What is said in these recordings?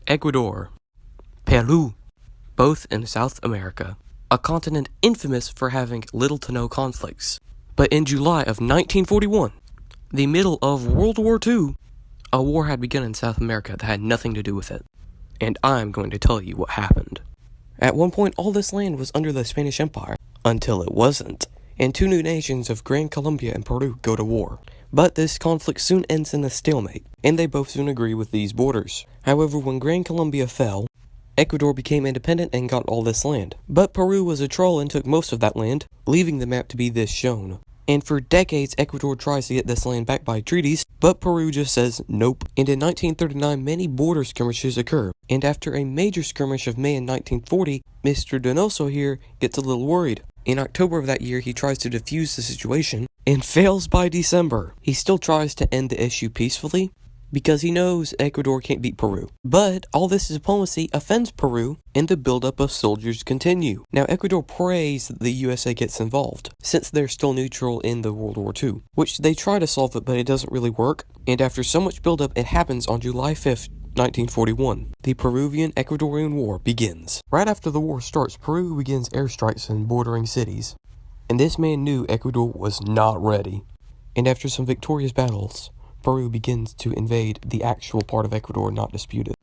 Ecuador, Peru, both in South America, a continent infamous for having little to no conflicts. But in July of 1941, the middle of World War II, a war had begun in South America that had nothing to do with it. And I'm going to tell you what happened. At one point, all this land was under the Spanish Empire, until it wasn't, and two new nations of Gran Colombia and Peru go to war. But this conflict soon ends in a stalemate, and they both soon agree with these borders. However, when Gran Colombia fell, Ecuador became independent and got all this land. But Peru was a troll and took most of that land, leaving the map to be this shown. And for decades, Ecuador tries to get this land back by treaties, but Peru just says nope. And in 1939, many border skirmishes occur. And after a major skirmish of May in 1940, Mr. Donoso here gets a little worried. In October of that year, he tries to defuse the situation, and fails by December. He still tries to end the issue peacefully, because he knows Ecuador can't beat Peru. But all this diplomacy offends Peru, and the buildup of soldiers continue. Now Ecuador prays that the USA gets involved, since they're still neutral in the World War II, which they try to solve it, but it doesn't really work. And after so much buildup, it happens on July 5th, 1941. The Peruvian-Ecuadorian War begins. Right after the war starts, Peru begins airstrikes in bordering cities. And this man knew Ecuador was not ready. And after some victorious battles, Peru begins to invade the actual part of Ecuador not disputed.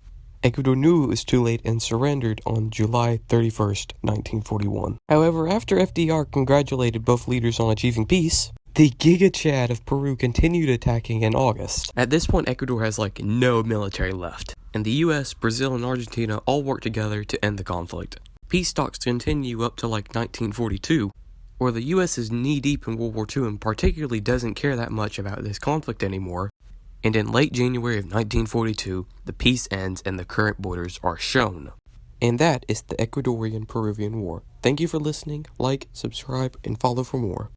Ecuador knew it was too late and surrendered on July 31st, 1941. However, after FDR congratulated both leaders on achieving peace, the Giga Chad of Peru continued attacking in August. At this point, Ecuador has no military left, and the US, Brazil, and Argentina all work together to end the conflict. Peace talks continue up to 1942, where the US is knee-deep in World War II and particularly doesn't care that much about this conflict anymore, and in late January of 1942, the peace ends and the current borders are shown. And that is the Ecuadorian-Peruvian War. Thank you for listening, like, subscribe, and follow for more.